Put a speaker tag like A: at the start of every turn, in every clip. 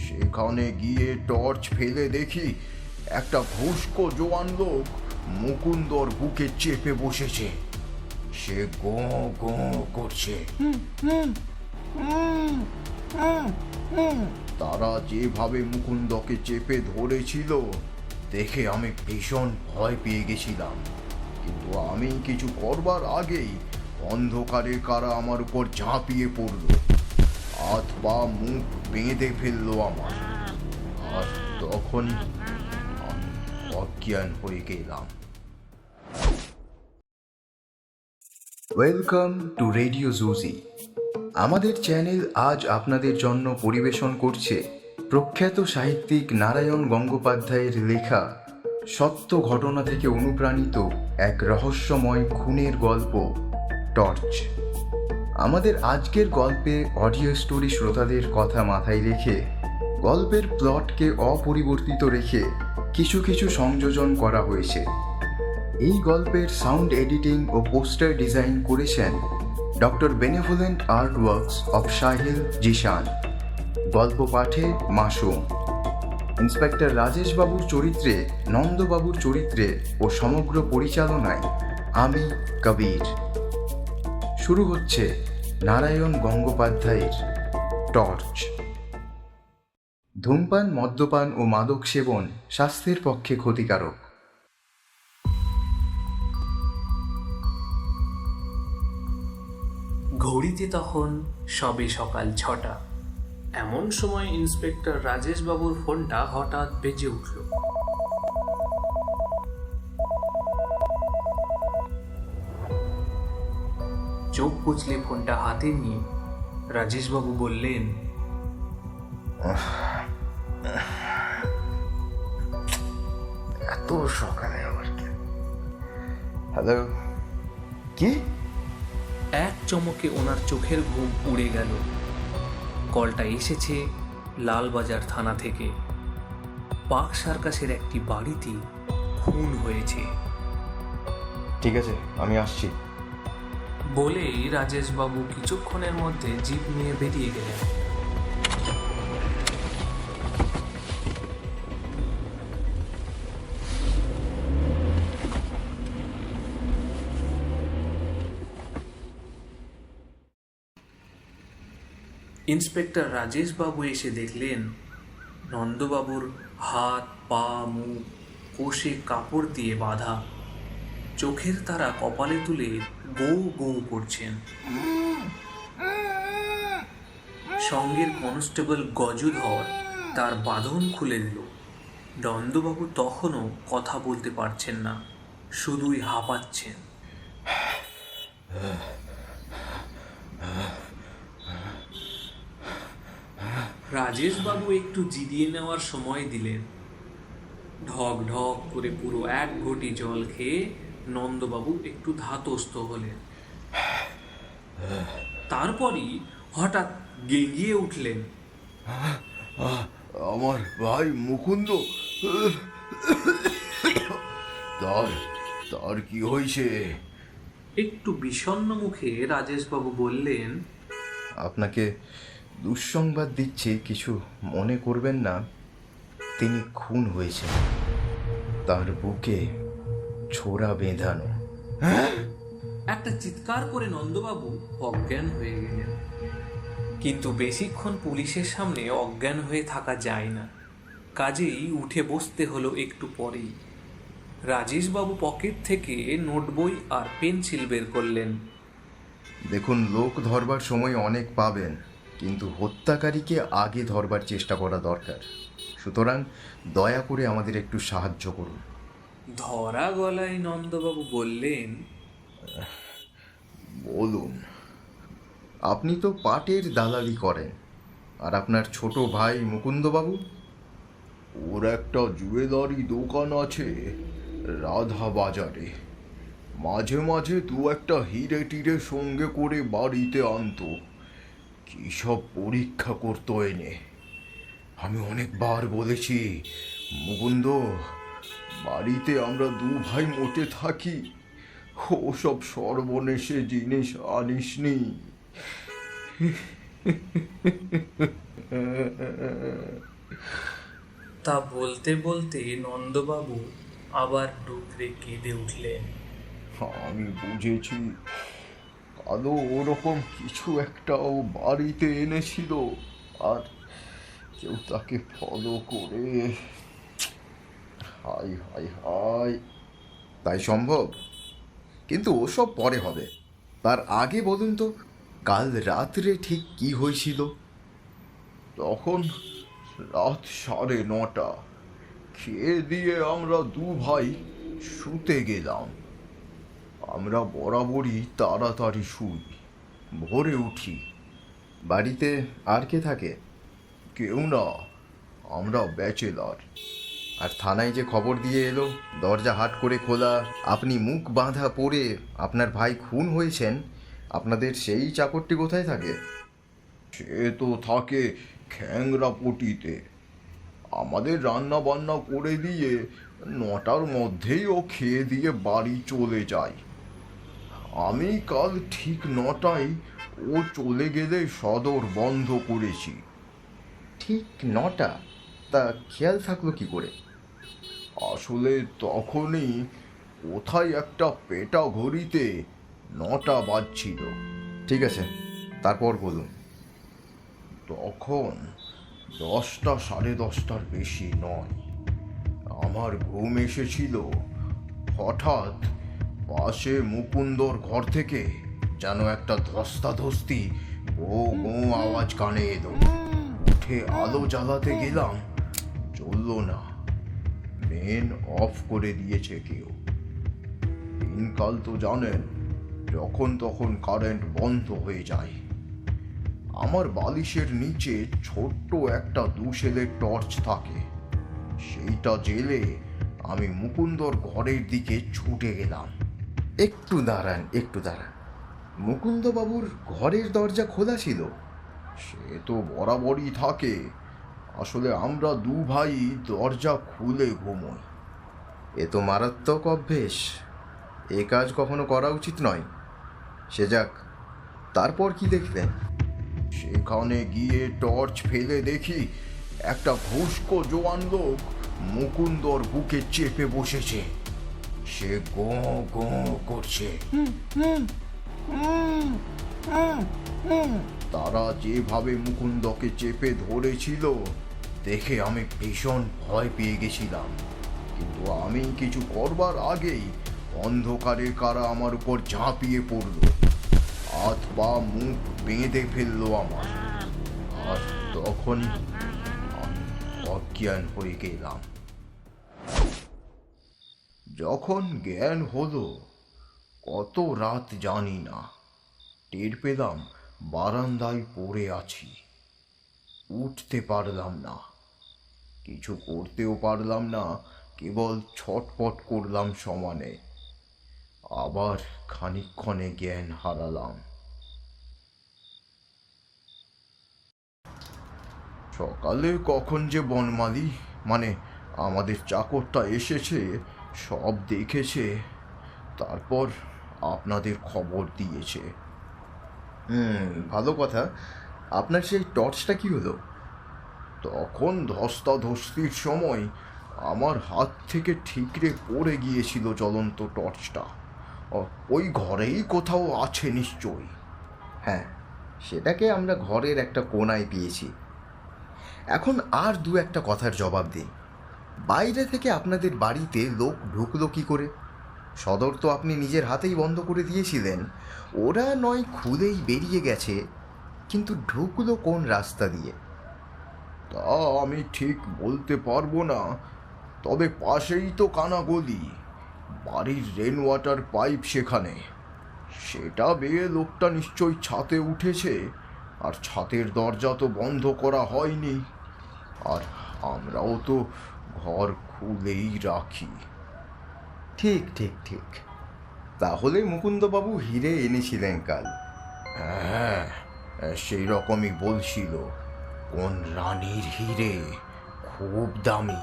A: সেখানে গিয়ে টর্চ ফেলে দেখি একটা ঘুষকো জোয়ান লোক মুকুন্দর বুকে চেপে বসেছে। সে গো গো করছে। তারা যেভাবে মুকুন্দকে চেপে ধরেছিল দেখে আমি ভীষণ ভয় পেয়ে গেছিলাম, কিন্তু আমি কিছু করবার আগেই অন্ধকারে কারা আমার উপর ঝাঁপিয়ে পড়ল, হাত পা মুখ বেঁধে ফেললো আমার, আর তখনই আমি অজ্ঞান হয়ে গেলাম। Welcome to radio Juji. আমাদের চ্যানেল আজ আপনাদের জন্য পরিবেশন করছে প্রখ্যাত সাহিত্যিক নারায়ণ গঙ্গোপাধ্যায়ের লেখা সত্য ঘটনা থেকে অনুপ্রাণিত এক রহস্যময় খুনের গল্প টর্চ। আমাদের আজকের গল্পে অডিও স্টোরি শ্রোতাদের কথা মাথায় রেখে গল্পের প্লটকে অপরিবর্তিত রেখে কিছু কিছু সংযোজন করা হয়েছে। এই গল্পের সাউন্ড এডিটিং ও পোস্টার ডিজাইন করেছেন doctor benevolent art works of Sahil Zishan. গল্প পাঠে মাসুম। ইন্সপেক্টর রাজেশ বাবুর চরিত্রে, নন্দবাবুর চরিত্রে ও সমগ্র পরিচালনায় আমি কবির। শুরু হচ্ছে নারায়ণ গঙ্গোপাধ্যায়ের টর্চ। ধূমপান, মদ্যপান ও মাদক সেবন স্বাস্থ্যের পক্ষে ক্ষতিকারক।
B: ঘড়িতে তখন সবে সকাল 6টা। এমন সময় ইন্সপেক্টর রাজেশ বাবুর ফোনটা হঠাৎ বেজে উঠল। চোখ কুচলে ফোনটা হাতে নিয়ে রাজেশ বাবু বললেন,
A: এত সকালে আবার কি? হ্যালো, কি?
B: এক চমকে ওনার চোখের ঘুম উড়ে গেল। কলটা এসেছে লালবাজার থানা থেকে। পার্ক সার্কাসের একটি বাড়িতে খুন হয়েছে।
A: ঠিক আছে, আমি আসছি
B: বলেই রাজেশ বাবু কিছুক্ষণের মধ্যে জিপ নিয়ে বেরিয়ে গেলেন। ইন্সপেক্টর রাজেশ বাবু এসে দেখলেন নন্দবাবুর হাত পা মুখ কোষে কাপড় দিয়ে বাঁধা, চোখের তারা কপালে তুলে গৌ গৌ করছেন। সঙ্গের কনস্টেবল গজুধর তার বাঁধন খুলে দিল। নন্দবাবু তখনও কথা বলতে পারছেন না, শুধুই হাঁপাচ্ছেন। রাজেশবাবু একটু জিরিয়ে নেওয়ার সময় দিলেন। ঢক ঢক করে পুরো 1 ঘটি জল খেয়ে নন্দবাবু একটু ধাতস্থ হলেন। তারপরই হঠাৎ গেঁগিয়ে উঠলেন,
A: আমার ভাই মুকুন্দ, তার তার কি হয়েছে?
B: একটু বিষণ্ণ মুখে রাজেশবাবু বললেন,
A: আপনাকে দুঃসংবাদ দিচ্ছি, কিছু মনে করবেন না। তিনি খুন হয়েছেন, তার বুকে ছোরা বেঁধানো।
B: একটা চিৎকার করে নন্দবাবু অজ্ঞান হয়ে গেলেন। কিন্তু বেশিক্ষণ পুলিশের সামনে অজ্ঞান হয়ে থাকা যায় না, কাজেই উঠে বসতে হলো একটু পরেই। রাজেশবাবু পকেট থেকে নোটবই আর পেন্সিল বের করলেন।
A: দেখুন, লোক ধরবার সময় অনেক পাবেন, কিন্তু হত্যাকারীকে আগে ধরবার চেষ্টা করা দরকার। সুতরাং দয়া করে আমাদের একটু সাহায্য করুন।
B: ধরা গলায় নন্দবাবু বললেন,
A: বলুন। আপনি তো পাটের দালালি করেন, আর আপনার ছোট ভাই মুকুন্দবাবু, ওর একটা জুয়েলারি দোকান আছে রাধা বাজারে। মাঝে মাঝে দু একটা হিরে টিরে সঙ্গে করে বাড়িতে আনতো, কী সব পরীক্ষা করতো এনে। আমি অনেকবার বলেছি, মুকুন্দ, বাড়িতে আমরা 2 ভাই মোটে থাকি, ওসব সর্বনেশে জিনিস আনিসনি।
B: তা বলতে বলতে নন্দবাবু আবার ডুকরে কেঁদে উঠলেন।
A: আমি বুঝেছি, কালো ওরকম কিছু একটা ও বাড়িতে এনেছিল, আর কেউ তাকে ফলো করে। হাই হাই হাই, তাই সম্ভব। কিন্তু ওসব পরে হবে, তার আগে বলুন তো, কাল রাত্রে ঠিক কি হয়েছিল? তখন রাত 9:30। খেয়ে দিয়ে আমরা দু ভাই শুতে গেলাম। আমরা বরাবরই তাড়াতাড়ি শুই, ভোরে উঠি। বাড়িতে আর কে থাকে? কেউ না, আমরা ব্যাচেলার। আর থানায় যে খবর দিয়ে এলো, দরজা হাট করে খোলা, আপনি মুখ বাঁধা পড়ে আপনার ভাই খুন হয়েছেন, আপনাদের সেই চাকরটি কোথায় থাকে? সে তো থাকে খ্যাংরাপটিতে। আমাদের রান্না বান্না করে দিয়ে 9টার মধ্যেই ও খেয়ে দিয়ে বাড়ি চলে যায়। আমি কাল ঠিক 9টায় ও চলে গেলে সদর বন্ধ করেছি। ঠিক 9টা? তা খেয়াল থাকলো কি করে? আসলে তখনই কোথায় একটা পেটা ঘড়িতে 9টা বাজছিল। ঠিক আছে, তারপর বলুন। তখন 10টা, 10:30টার বেশি নয়। আমার ঘুম এসেছিল। হঠাৎ পাশে মুকুন্দর ঘর থেকে যেন একটা ধস্তাধস্তি ও গো আওয়াজ কানে এলো। উঠে আলো জ্বালাতে গেলাম, চললো না। মেন অফ করে দিয়েছে কেউ। দিনকাল তো জানেন, যখন তখন কারেন্ট বন্ধ হয়ে যায়। আমার বালিশের নিচে ছোট্ট একটা 2 সেলের টর্চ থাকে। সেইটা জেলে আমি মুকুন্দর ঘরের দিকে ছুটে গেলাম। একটু দাঁড়ান, একটু দাঁড়ান। মুকুন্দবাবুর ঘরের দরজা খোলা ছিল? সে তো বরাবরই থাকে। আসলে আমরা দু ভাই দরজা খুলে ঘুমোই। এ তো মারাত্মক অভ্যেস, এ কাজ কখনো করা উচিত নয়। সে যাক, তারপর কি দেখলেন? সেখানে গিয়ে টর্চ ফেলে দেখি একটা ঘুষকো জোয়ান লোক মুকুন্দর বুকে চেপে বসেছে। সে গো গো করছে। তারা যেভাবে মুকুন্দকে চেপে ধরেছিল দেখে আমি ভীষণ ভয় পেয়ে গেছিলাম। কিন্তু আমি কিছু করবার আগেই অন্ধকারে কারা আমার উপর ঝাঁপিয়ে পড়ল। হাত পা মুখ বেঁধে ফেললো আমার। আর তখনই আমি অজ্ঞান হয়ে গেলাম। যখন জ্ঞান হলো, কত রাত জানি না, টের পেলাম বারান্দায় পড়ে আছি। উঠতে পারলাম না, কিছু করতেও পারলাম না, কেবল ছটপট করলাম সমানে। আবার খানিকক্ষণে জ্ঞান হারালাম। সকালে কখন যে বনমালী, মানে আমাদের চাকরটা এসেছে, সব দেখেছে, তারপর আপনাদের খবর দিয়েছে। ভালো কথা। আপনার সেই টর্চটা কি হলো? তখন ধস্তাধস্তির সময় আমার হাত থেকে ঠিকরে পড়ে গিয়েছিল জ্বলন্ত টর্চটা। ওই ঘরেই কোথাও আছে নিশ্চয়ই। হ্যাঁ, সেটাকে আমরা ঘরের একটা কোণায় পেয়েছি। এখন আর দু একটা কথার জবাব দিন। বাইরে থেকে আপনাদের বাড়িতে লোক ঢুকলো কি করে? সদর তো আপনি নিজের হাতেই বন্ধ করে দিয়েছিলেন। ওরা নয় খুলেই বেরিয়ে গেছে, কিন্তু ঢুকলো কোন রাস্তা দিয়ে? তা আমি ঠিক বলতে পারবো না, তবে পাশেই তো কানা গলি, বাড়ির রেন ওয়াটার পাইপ সেখানে। সেটা বেয়ে লোকটা নিশ্চয়ই ছাদে উঠেছে, আর ছাদের দরজা তো বন্ধ করা হয়নি। আর আমরাও তো ঘর খুলেই রাখি। ঠিক ঠিক ঠিক। তাহলে মুকুন্দবাবু হিরে এনেছিলেন কাল? হ্যাঁ, সেই রকমই বলছিল। কোন রানীর হিরে, খুব দামি,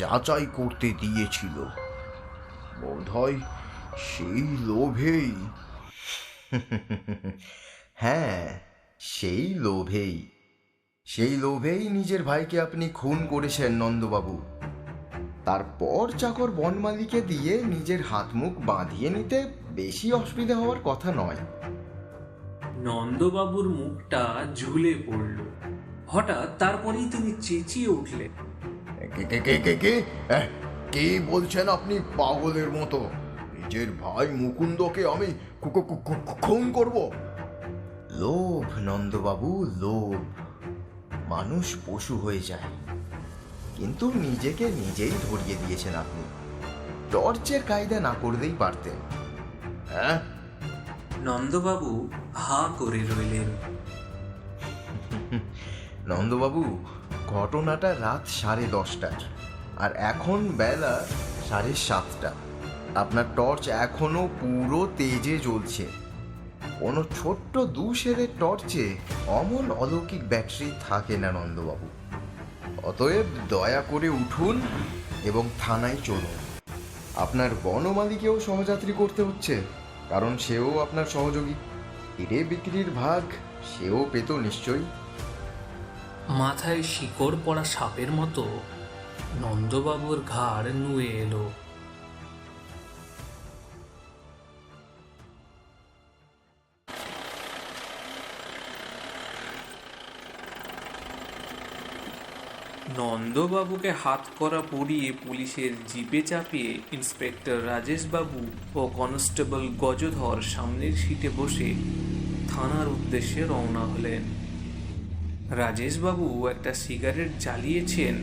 A: যাচাই করতে দিয়েছিল। বোধহয় সেই লোভেই। হ্যাঁ, সেই লোভেই। সেই লোভেই নিজের ভাইকে আপনি খুন করেছেন নন্দবাবু। তারপর চাকর বনমালীকে দিয়ে নিজের হাত মুখ বাঁধিয়ে নিতে বেশি অসুবিধা হওয়ার কথা নয়।
B: নন্দবাবুর মুখটা ঝুলে পড়ল। হঠাৎ তারপরেই তিনি চেঁচিয়ে উঠলেন,
A: কে কে কে কে কে কে বলছেন আপনি পাগলের মতো? নিজের ভাই মুকুন্দকে আমি খুন করব? লোভ নন্দবাবু, লোভ। মানুষ পশু হয়ে যায়, কিন্তু নিজেকে নিজেই ধরিয়ে দিয়েছেন আপনি। টর্চের কায়দা না করলেই পারতেন। হ্যাঁ,
B: নন্দবাবু হাঁ করে রইলেন।
A: নন্দবাবু, ঘটনাটা রাত 10:30টার, আর এখন বেলা 7:30। আপনার টর্চ এখনো পুরো তেজে জ্বলছে। কোনো ছোট্ট 2 শেলের টর্চে অমন অলৌকিক ব্যাটারি থাকে না নন্দবাবু। অতএব দয়া করে উঠুন এবং থানায় চলুন। আপনার বনমালীকেও সহযাত্রী করতে হচ্ছে, কারণ সেও আপনার সহযোগী। হিরে বিক্রির ভাগ সেও পেত নিশ্চয়ই।
B: মাথায় শিকড় পড়া সাপের মতো নন্দবাবুর ঘাড় নুয়ে এলো। নন্দবাবুকে হাতকড়া পরিয়ে পুলিশের জিপে চাপিয়ে ইন্সপেক্টর রাজেশবাবু ও কনস্টেবল গজধর সামনের সিটে বসে থানার উদ্দেশ্যে রওনা হলেন। রাজেশবাবু একটা সিগারেট জ্বালিয়েছেন,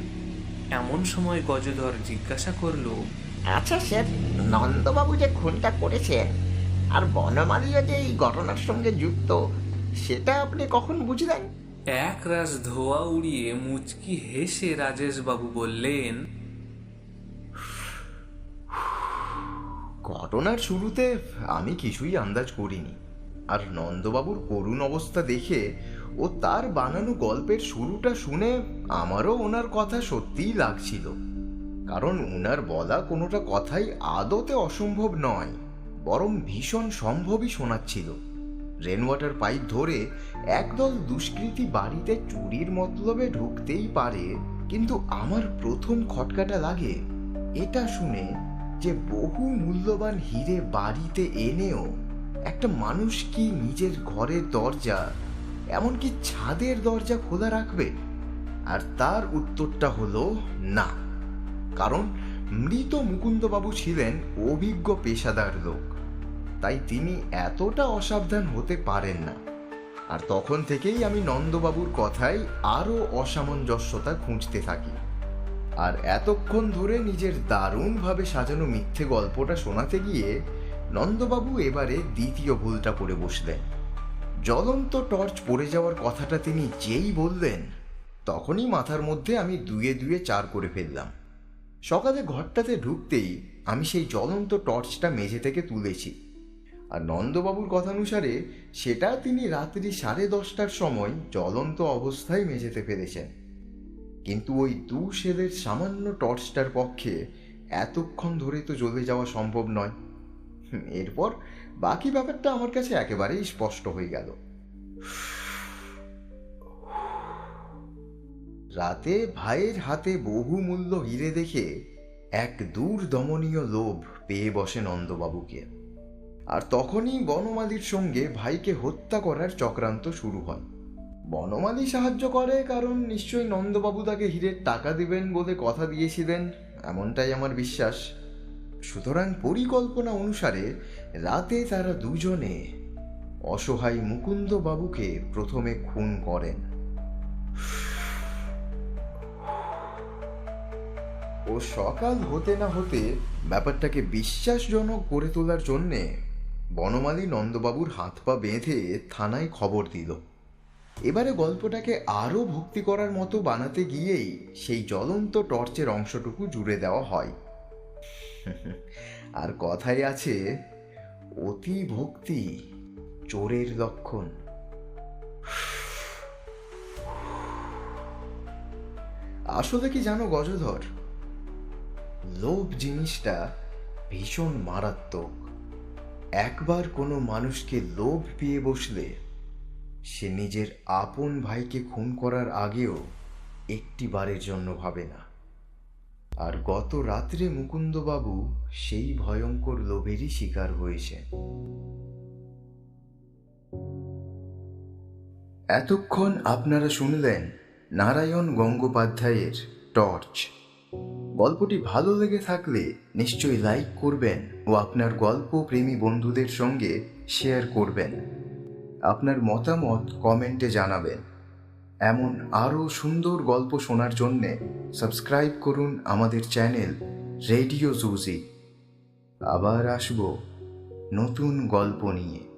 B: এমন সময় গজধর জিজ্ঞাসা করল,
C: আচ্ছা স্যার, নন্দবাবু যে খুনটা করেছেন আর বনমালীও যে এই ঘটনার সঙ্গে যুক্ত, সেটা আপনি কখন বুঝলেন?
B: এক রাশ ধোয়া উড়িয়ে মুচকি হেসে রাজেশবাবু বললেন,
A: ঘটনার শুরুতে আমি কিছুই আন্দাজ করিনি, আর নন্দবাবুর করুণ অবস্থা দেখে ও তার বানানো গল্পের শুরুটা শুনে আমারও ওনার কথা সত্যিই লাগছিল। কারণ ওনার বলা কোনোটা কথাই আদতে অসম্ভব নয়, বরং ভীষণ সম্ভবই শোনাচ্ছিল। রেনওয়াটার পাইপ ধরে একদল দুষ্কৃতী বাড়িতে চুরির মতলবে ঢুকতেই পারে, কিন্তু আমার প্রথম খটকাটা লাগে এটা শুনে যে বহু মূল্যবান হিরে বাড়িতে এনেও একটা মানুষ কি নিজের ঘরের দরজা, এমনকি ছাদের দরজা খোলা রাখবে? আর তার উত্তরটা হলো না, কারণ মৃত মুকুন্দবাবু ছিলেন অভিজ্ঞ পেশাদার লোক, তাই তিনি এতটা অসাবধান হতে পারেন না। আর তখন থেকেই আমি নন্দবাবুর কথায় আরো অসামঞ্জস্যতা খুঁজতে থাকি। আর এতক্ষণ ধরে নিজের দারুণভাবে সাজানো মিথ্যে গল্পটা শোনাতে গিয়ে নন্দবাবু এবারে দ্বিতীয় ভুলটা করে বসলেন। জ্বলন্ত টর্চ পড়ে যাওয়ার কথাটা তিনি যেই বললেন, তখনই মাথার মধ্যে আমি 2 এ 2 4 করে ফেললাম। সকালে ঘরটাতে ঢুকতেই আমি সেই জ্বলন্ত টর্চটা মেঝে থেকে তুলেছি, আর নন্দবাবুর কথানুসারে সেটা তিনি রাত্রি 10:30টার সময় জ্বলন্ত অবস্থায় মেঝেতে ফেলেছেন। কিন্তু ওই 2 শেলের সামান্য টর্চটার পক্ষে এতক্ষণ ধরে তো জ্বলে যাওয়া সম্ভব নয়। এরপর বাকি ব্যাপারটা আমার কাছে একেবারেই স্পষ্ট হয়ে গেল। রাতে ভাইয়ের হাতে বহুমূল্য হিরে দেখে এক দূরদমনীয় লোভ পেয়ে বসে নন্দবাবুকে, আর তখনই বনমালীর সঙ্গে ভাইকে হত্যা করার চক্রান্ত শুরু হয়। বনমালী সাহায্য করে, কারণ নিশ্চয়ই নন্দবাবু তাকে হীরের টাকা দিবেন বলে কথা দিয়েছিলেন, এমনটাই আমার বিশ্বাস। সুতরাং পরিকল্পনা অনুসারে রাতে তারা দুজনে অসহায় মুকুন্দ বাবুকে প্রথমে খুন করেন। ও সকাল হতে না হতে ব্যাপারটাকে বিশ্বাসজনক করে তোলার জন্যে বনমালী নন্দবাবুর হাত পা বেঁধে থানায় খবর দিল। এবারে গল্পটাকে আরো ভক্তি করার মতো বানাতে গিয়েই সেই জ্বলন্ত টর্চের অংশটুকু জুড়ে দেওয়া হয়। আর কথাই আছে, অতি ভক্তি চোরের লক্ষণ। আসলে কি জানো গজধর, লোভ জিনিসটা ভীষণ মারাত্মক। একবার কোনো মানুষকে লোভ পেয়ে বসলে সে নিজের আপন ভাইকে খুন করার আগেও একটি বারের জন্য ভাবে না। আর গত রাত্রে মুকুন্দবাবু সেই ভয়ঙ্কর লোভেরই শিকার হয়েছেন। এতক্ষণ আপনারা শুনলেন নারায়ণ গঙ্গোপাধ্যায়ের টর্চ। গল্পটি ভালো লেগে থাকলে নিশ্চয়ই লাইক করবেন ও আপনার গল্প প্রেমী বন্ধুদের সঙ্গে শেয়ার করবেন। আপনার মতামত কমেন্টে জানাবেন। এমন আরও সুন্দর গল্প শোনার জন্যে সাবস্ক্রাইব করুন আমাদের চ্যানেল রেডিও জুজি। আবার আসব নতুন গল্প নিয়ে।